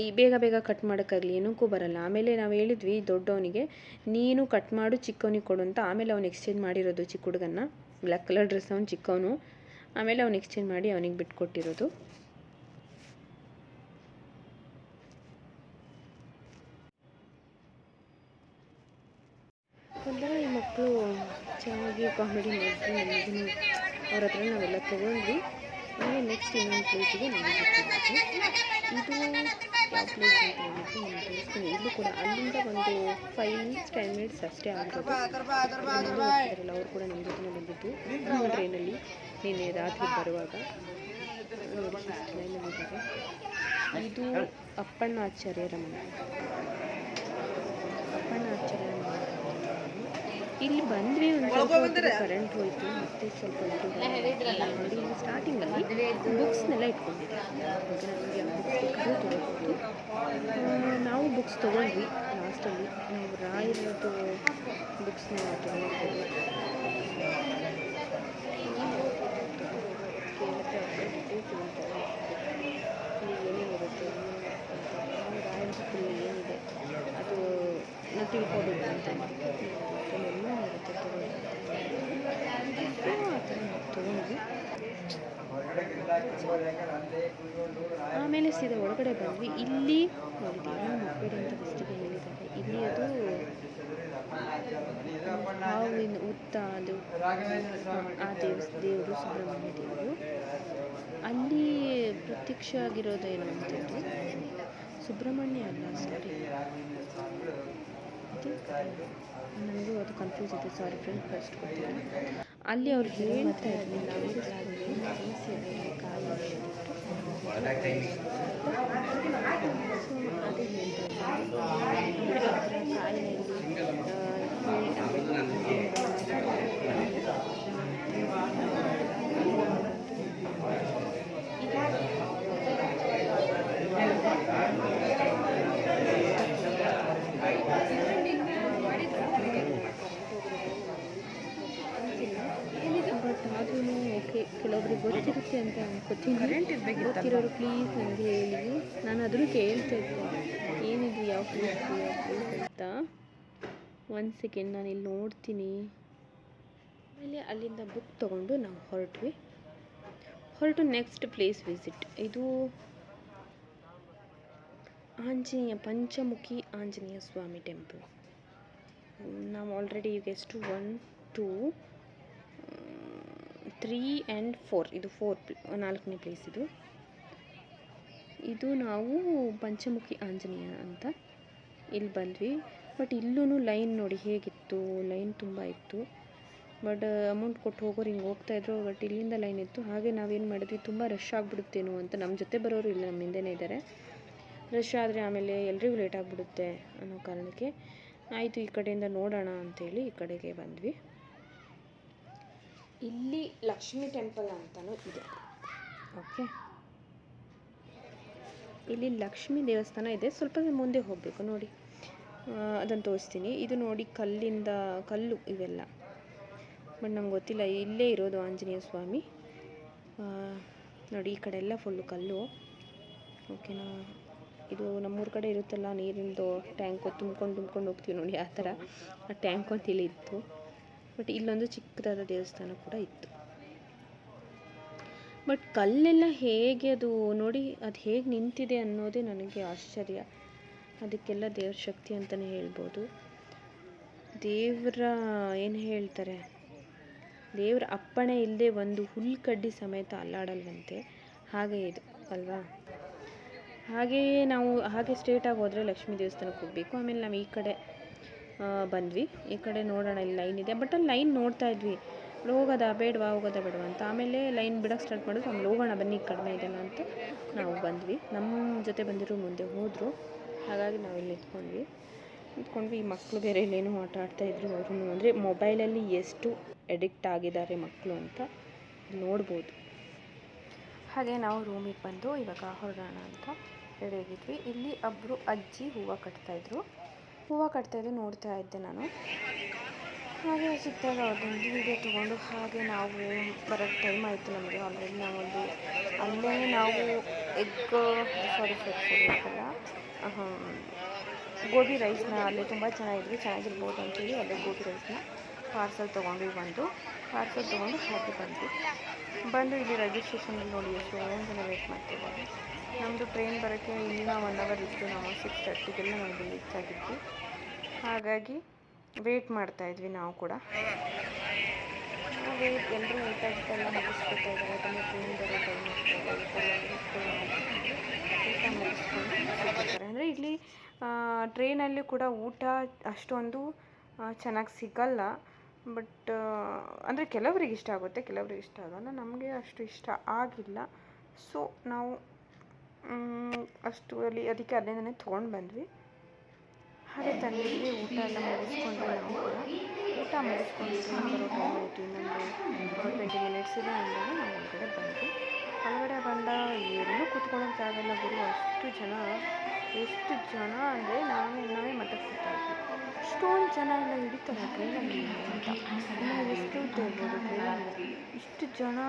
ಈ ಬೇಗ ಬೇಗ ಕಟ್ ಮಾಡೋಕ್ಕಾಗಲಿ ಏನಕ್ಕೂ ಬರಲ್ಲ. ಆಮೇಲೆ ನಾವು ಹೇಳಿದ್ವಿ ದೊಡ್ಡವನಿಗೆ, ನೀನು ಕಟ್ ಮಾಡು ಚಿಕ್ಕವನಿಗೆ ಕೊಡು ಅಂತ. ಆಮೇಲೆ ಅವ್ನು ಎಕ್ಸ್ಚೇಂಜ್ ಮಾಡಿರೋದು ಚಿಕ್ಕ ಹುಡುಗನ್ನ, ಬ್ಲ್ಯಾಕ್ ಕಲರ್ ಡ್ರೆಸ್ ಅವನು ಚಿಕ್ಕವನು. ಆಮೇಲೆ ಅವ್ನು ಎಕ್ಸ್ಚೇಂಜ್ ಮಾಡಿ ಅವನಿಗೆ ಬಿಟ್ಕೊಟ್ಟಿರೋದು. ಒಂಥರ ಈ ಮಕ್ಕಳು ಚೆನ್ನಾಗಿ ಕಾಮಿಡಿ ಮಾಡಿದ್ರು. ನಮಗೂ ಅವ್ರ ಹತ್ರ ನಾವೆಲ್ಲ ತೊಗೊಂಡ್ವಿ. ಆಮೇಲೆ ನೆಕ್ಸ್ಟ್ ಇನ್ನೊಂದು ಪ್ಲೇಸಿಗೆ ನಾವು ಹೋಗ್ತಿದ್ವಿ. ಇದು ಯಾವ ಪ್ಲೇಸ್ ಅಂತ ಹೇಳಿದ್ರೆ ನಾನು ತೋರಿಸ್ತೀನಿ. ಇಲ್ಲೂ ಕೂಡ ಅಲ್ಲಿಂದ ಒಂದು 5 ಮಿನಿಟ್ಸ್ 10 ಮಿನಿಟ್ಸ್ ಅಷ್ಟೇ ಆಗಿರೋದು. ಅವ್ರು ಕೂಡ ನಮ್ಮ ಜೊತೆ ಬಂದಿದ್ದು ಟ್ರೈನಲ್ಲಿ ನಿನ್ನೆ ರಾತ್ರಿ ಬರುವಾಗ. ಲೈನಲ್ಲಿದ್ದಾರೆ. ಇದು ಅಪ್ಪಣ್ಣಾಚಾರ್ಯರ ಮನೆ. ಅಪ್ಪಣ್ಣಾಚಾರ್ಯರ ಮನೆ ಇಲ್ಲಿ ಬಂದ್ವಿ. ಒಂದು ಸ್ವಲ್ಪ ಕರೆಂಟ್ ಹೋಯಿತು, ಮತ್ತೆ ಸ್ವಲ್ಪ ನೋಡಿ ಇಲ್ಲಿ ಸ್ಟಾರ್ಟಿಂಗಲ್ಲಿ ಬುಕ್ಸ್ನೆಲ್ಲ ಇಟ್ಕೊಂಡಿದ್ದೆ. ನಮಗೆ ಬುಕ್ಸ್ ತೊಗೊಳ್ಬೋದು. ನಾವು ಬುಕ್ಸ್ ತೊಗೊಂಡ್ವಿ. ಲಾಸ್ಟಲ್ಲಿ ನಾವು ರಾಯರದ್ದು ಬುಕ್ಸ್ನ ತೊಗೊಳ್ಬೋದು. ಏನೇನಿರುತ್ತೆ ರಾಯರ ಬುಕ್ಕಲ್ಲಿ ಏನಿದೆ ಅದು ನಾವು ತಿಳ್ಕೊಬೇಕು ಅಂತ ಎಲ್ಲ ಇರುತ್ತೆ ತೊಗೊಂಡ್ವಿ. ಆಮೇಲೆ ಸೀದಾ ಒಳಗಡೆ ಬಂದ್ವಿ. ಇಲ್ಲಿ ನೋಡಿದ್ದೀವಿ ಮಕ್ಕಳು ಅಂತ ಫಸ್ಟಿಗೆ ಹೇಳಿದ್ದಾರೆ. ಇಲ್ಲಿ ಅದು ಹಾವಿನ ಹುತ್ತ, ಅದು ಆ ದೇವರು ಸುಬ್ರಹ್ಮಣ್ಯ ದೇವರು ಅಲ್ಲಿ ಪ್ರತ್ಯಕ್ಷ ಆಗಿರೋದು ಏನು ಅಂತಂದರೆ ಸುಬ್ರಹ್ಮಣ್ಯ ಅಲ್ಲ, ಸಾರಿ, ನನಗೂ ಅದು ಕನ್ಫ್ಯೂಸ್ ಇದೆ, ಸಾರಿ ಫ್ರೆಂಡ್, ಫಸ್ಟ್ ಗೊತ್ತಿಲ್ಲ. ಅಲ್ಲಿ ಅವ್ರು ಹೇಳ್ತಾ ಇರಲಿಲ್ಲ, ಅವರು ಸಮಸ್ಯೆ ಇದೆ ಕಾಯಿ ಸೊ ಅದೇ ಹೇಳ್ತಾ ಇದ್ದಾರೆ. ಕಾಯಿಲೆಯಲ್ಲಿ ಬಟ್ ಆದ್ರೂ ಓಕೆ, ಕೆಲವೊಬ್ರಿಗೆ ಗೊತ್ತಿರುತ್ತೆ ಅಂತ ಅನ್ಕೋತೀನಿ. ಗೊತ್ತಿರೋರು ಪ್ಲೀಸ್ ನನಗೆ ಹೇಳಿ. ನಾನು ಅದನ್ನು ಕೇಳ್ತಾ ಇದ್ದೆ, ಏನಿದು ಯಾವ ಪ್ಲೇಸ್ ಅಂತ. 1 ಸೆಕೆಂಡ್, ನಾನು ಇಲ್ಲಿ ನೋಡ್ತೀನಿ. ಆಮೇಲೆ ಅಲ್ಲಿಂದ ಬುಕ್ ತೊಗೊಂಡು ನಾವು ಹೊರಟು ನೆಕ್ಸ್ಟ್ ಪ್ಲೇಸ್ ವಿಸಿಟ್. ಇದು ಆಂಜನೇಯ, ಪಂಚಮುಖಿ ಆಂಜನೇಯ ಸ್ವಾಮಿ ಟೆಂಪಲ್. ನಾವು ಆಲ್ರೆಡಿ ಈಗ ಎಷ್ಟು 1 2 3 and 4, ಇದು 4ನೇ ಪ್ಲೇಸ್. ಇದು ನಾವು ಪಂಚಮುಖಿ ಆಂಜನೇಯ ಅಂತ ಇಲ್ಲಿ ಬಂದ್ವಿ. ಬಟ್ ಇಲ್ಲೂ ಲೈನ್ ನೋಡಿ ಹೇಗಿತ್ತು, ಲೈನ್ ತುಂಬ ಇತ್ತು. ಬಟ್ ಅಮೌಂಟ್ ಕೊಟ್ಟು ಹೋಗೋರು ಹಿಂಗೆ ಹೋಗ್ತಾಯಿದ್ರು, ಬಟ್ ಇಲ್ಲಿಂದ ಲೈನ್ ಇತ್ತು. ಹಾಗೆ ನಾವೇನು ಮಾಡಿದ್ವಿ, ತುಂಬ ರಶ್ ಆಗಿಬಿಡುತ್ತೇನೋ ಅಂತ. ನಮ್ಮ ಜೊತೆ ಬರೋರು ಇಲ್ಲ, ನಮ್ಮ ಹಿಂದೆನೇ ಇದ್ದಾರೆ. ರಶ್ ಆದರೆ ಆಮೇಲೆ ಎಲ್ರಿಗೂ ಲೇಟ್ ಆಗಿಬಿಡುತ್ತೆ ಅನ್ನೋ ಕಾರಣಕ್ಕೆ ಆಯಿತು ಈ ಕಡೆಯಿಂದ ನೋಡೋಣ ಅಂಥೇಳಿ ಈ ಕಡೆಗೆ ಬಂದ್ವಿ. ಇಲ್ಲಿ ಲಕ್ಷ್ಮೀ ಟೆಂಪಲ್ ಅಂತಲೂ ಇದೆ. ಓಕೆ, ಇಲ್ಲಿ ಲಕ್ಷ್ಮೀ ದೇವಸ್ಥಾನ ಇದೆ. ಸ್ವಲ್ಪ ಮುಂದೆ ಹೋಗಬೇಕು ನೋಡಿ, ಅದನ್ನು ತೋರಿಸ್ತೀನಿ. ಇದು ನೋಡಿ ಕಲ್ಲು ಇವೆಲ್ಲ, ಬಟ್ ನಂಗೆ ಗೊತ್ತಿಲ್ಲ, ಇಲ್ಲೇ ಇರೋದು ಆಂಜನೇಯ ಸ್ವಾಮಿ. ನೋಡಿ ಈ ಕಡೆ ಎಲ್ಲ ಫುಲ್ಲು ಕಲ್ಲು. ಓಕೆನಾ, ಇದು ನಮ್ಮೂರ ಕಡೆ ಇರುತ್ತಲ್ಲ ನೀರಿಂದು ಟ್ಯಾಂಕು ತುಂಬ್ಕೊಂಡು ಹೋಗ್ತೀವಿ ನೋಡಿ, ಆ ಥರ ಆ ಟ್ಯಾಂಕ್ ಅಂತ ಇಲ್ಲಿ ಇತ್ತು. ಬಟ್ ಇಲ್ಲೊಂದು ಚಿಕ್ಕದಾದ ದೇವಸ್ಥಾನ ಕೂಡ ಇತ್ತು. ಬಟ್ ಕಲ್ಲೆಲ್ಲ ಹೇಗೆ ಅದು ನೋಡಿ, ಅದು ಹೇಗೆ ನಿಂತಿದೆ ಅನ್ನೋದೇ ನನಗೆ ಆಶ್ಚರ್ಯ. ಅದಕ್ಕೆಲ್ಲ ದೇವ್ರ ಶಕ್ತಿ ಅಂತಲೇ ಹೇಳ್ಬೋದು. ದೇವರ ಏನು ಹೇಳ್ತಾರೆ, ದೇವರ ಅಪ್ಪಣೆ ಇಲ್ಲದೆ ಒಂದು ಹುಲ್ಲು ಕಡ್ಡಿ ಸಮೇತ ಅಲ್ಲಾಡಲ್ವಂತೆ. ಹಾಗೆ ಇದು ಅಲ್ವಾ. ಹಾಗೆಯೇ ನಾವು ಹಾಗೆ ಸ್ಟ್ರೇಟಾಗಿ ಹೋದರೆ ಲಕ್ಷ್ಮೀ ದೇವಸ್ಥಾನಕ್ಕೆ ಹೋಗಬೇಕು. ಆಮೇಲೆ ನಾವು ಈ ಕಡೆ ಬಂದ್ವಿ. ಈ ಕಡೆ ನೋಡೋಣ, ಇಲ್ಲಿ ಲೈನ್ ಇದೆ. ಬಟ್ ಅಲ್ಲಿ ಲೈನ್ ನೋಡ್ತಾ ಇದ್ವಿ, ಹೋಗೋದಾ ಬೇಡವಾ ಅಂತ. ಆಮೇಲೆ ಲೈನ್ ಬಿಡೋಕ್ಕೆ ಸ್ಟಾರ್ಟ್ ಮಾಡಿದ್ರು. ಆಮೇಲೆ ಹೋಗೋಣ ಬನ್ನಿ, ಕಡಿಮೆ ಇದೆನಾ ಅಂತ ನಾವು ಬಂದ್ವಿ. ನಮ್ಮ ಜೊತೆ ಬಂದಿರೋ ಮುಂದೆ ಹೋದರು. ಹಾಗಾಗಿ ನಾವು ಇಲ್ಲಿ ನಿಂತ್ಕೊಂಡ್ವಿ. ಈ ಮಕ್ಕಳು ಬೇರೆ ಇಲ್ಲೇನೋ ಆಟ ಆಡ್ತಾಯಿದ್ರು. ಅವರು ಅಂದರೆ ಮೊಬೈಲಲ್ಲಿ ಎಷ್ಟು ಎಡಿಕ್ಟ್ ಆಗಿದ್ದಾರೆ ಮಕ್ಕಳು ಅಂತ ನೋಡ್ಬೋದು. ಹಾಗೆ ನಾವು ರೂಮಿಗೆ ಬಂದು ಇವಾಗ ಹೊರಡೋಣ ಅಂತ ರೆಡಿ ಆಗಿದ್ವಿ. ಇಲ್ಲಿ ಒಬ್ಬರು ಅಜ್ಜಿ ಹೂವು ಕಟ್ತಾಯಿದ್ರು ನೋಡ್ತಾ ಇದ್ದೆ ನಾನು. ಹಾಗೆ ಸಿಕ್ತಾಗ ಅವ್ರದ್ದೊಂದು ವೀಡಿಯೋ ತೊಗೊಂಡು ಹಾಗೆ ನಾವು ಬರೋಕ್ಕೆ ಟೈಮ್ ಆಯಿತು ನಮಗೆ. ಆಲ್ರೆಡಿ ಅಲ್ಲೇ ನಾವು ಗೋಬಿ ರೈಸ್ನ ಅಲ್ಲೇ ತುಂಬ ಚೆನ್ನಾಗಿರ್ಬೋದು ಅಂತೇಳಿ ಅಲ್ಲೇ ಗೋಬಿ ರೈಸ್ನ ಪಾರ್ಸಲ್ ತೊಗೊಂಡು ಹಾಗೆ ಬಂದು ಇಲ್ಲಿ ರೈಲ್ವೆ ಸ್ಟೇಷನಲ್ಲಿ ನೋಡಿ ಎಷ್ಟು ಜನ ವೇಟ್ ಮಾಡ್ತಿದ್ದಾರೆ. ನಮ್ಮದು ಟ್ರೈನ್ ಬರೋಕ್ಕೆ ಇನ್ನೂ 1 ಅವರ್ ಇತ್ತು. ನಾವು 6:30ಗೆಲ್ಲ ನಮಗೆ ರೀಚ್ ಆಗಿದ್ವಿ. ಹಾಗಾಗಿ ವೇಟ್ ಮಾಡ್ತಾಯಿದ್ವಿ ನಾವು ಕೂಡ. ಎಲ್ಲರೂ ಊಟ ಮುಗಿಸ್ಕೊತಾ ಇದ್ದಾರೆ. ಯಾಕಂದರೆ ಟ್ರೈನ್ ಬರೋ ಟೈಮ್ ಮುಗಿಸ್ಕೊಂಡು ಅಂದರೆ ಇಲ್ಲಿ ಟ್ರೈನಲ್ಲಿ ಕೂಡ ಊಟ ಅಷ್ಟೊಂದು ಚೆನ್ನಾಗಿ ಸಿಗಲ್ಲ. ಬಟ್ ಅಂದರೆ ಕೆಲವರಿಗೆ ಇಷ್ಟ ಆಗುತ್ತೆ, ಕೆಲವರಿಗೆ ಇಷ್ಟ ಆಗೋಲ್ಲ. ನಮಗೆ ಅಷ್ಟು ಇಷ್ಟ ಆಗಿಲ್ಲ. ಸೊ ನಾವು ಅದಕ್ಕೆ ಅಲ್ಲಿಂದನೇ ತೊಗೊಂಡು ಬಂದ್ವಿ. ಹಾಗೆ ತಂದಿದ್ವಿ. ಊಟ ಎಲ್ಲ ಮುಗಿಸ್ಕೊಂಡ್ವಿ. ನಾವು ಕೂಡ ಊಟ ಮುಗಿಸ್ಕೊಂಡು ಬರೋ ಟೈಮ್ ಆಯಿತು. ಇನ್ನೊಂದು 20 ಮಿನಿಟ್ಸ್ ಇದೆ ಅಂದಾಗ ನಾವು ಒಳಗಡೆ ಬಂದ ಎಲ್ಲೂ ಕೂತ್ಕೊಳ್ಳೋಕೆ ಜಾಗಲ್ಲ ಗುರು. ಎಷ್ಟು ಜನ ಅಂದರೆ ನಾವೇ ಮಾತಾಡ್ಕೊತಾಯಿದ್ವಿ. ಇಷ್ಟೊಂದು ಜನ ಎಲ್ಲ ಹಿಡಿತಾರೆ ಟ್ರೈನಲ್ಲಿ ಅಂತ. ಇನ್ನು ಎಷ್ಟು ಇರ್ಬೋದು ಟ್ರೈನಲ್ಲಿ, ಇಷ್ಟು ಜನ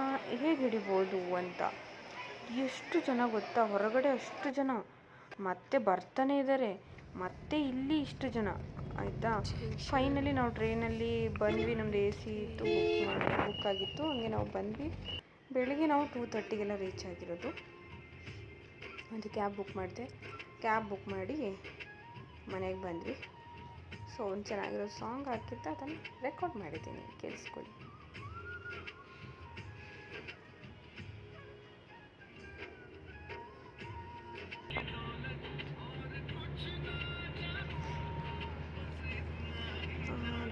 ಹೇಗೆ ಹಿಡಿಬೋದು ಅಂತ. ಎಷ್ಟು ಜನ ಗೊತ್ತಾ, ಹೊರಗಡೆ ಅಷ್ಟು ಜನ, ಮತ್ತೆ ಬರ್ತಾನೆ ಇದ್ದಾರೆ, ಮತ್ತೆ ಇಲ್ಲಿ ಇಷ್ಟು ಜನ ಆಯಿತಾ. ಫೈನಲಿ ನಾವು ಟ್ರೈನಲ್ಲಿ ಬಂದ್ವಿ. ನಮ್ಮದು AC ಇತ್ತು, ಬುಕ್ ಆಗಿತ್ತು. ಹಂಗೆ ನಾವು ಬಂದ್ವಿ. ಬೆಳಿಗ್ಗೆ ನಾವು 2:30ಗೆಲ್ಲ ರೀಚ್ ಆಗಿರೋದು. ಒಂದು ಕ್ಯಾಬ್ ಬುಕ್ ಮಾಡಿ ಮನೆಗೆ ಬಂದ್ವಿ. ಸೊ ಒಂದು ಚೆನ್ನಾಗಿರೋ ಸಾಂಗ್ ಹಾಕಿತ್ತು, ಅದನ್ನು ರೆಕಾರ್ಡ್ ಮಾಡಿದ್ದೀನಿ, ಕೇಳಿಸ್ಕೊಳ್ಳಿ.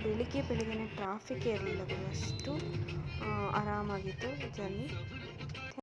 ಬೆಳಿಗ್ಗೆ ಟ್ರಾಫಿಕ್ ಇರಲಿಲ್ಲ, ಅಷ್ಟು ಆರಾಮಾಗಿತ್ತು ಜರ್ನಿ.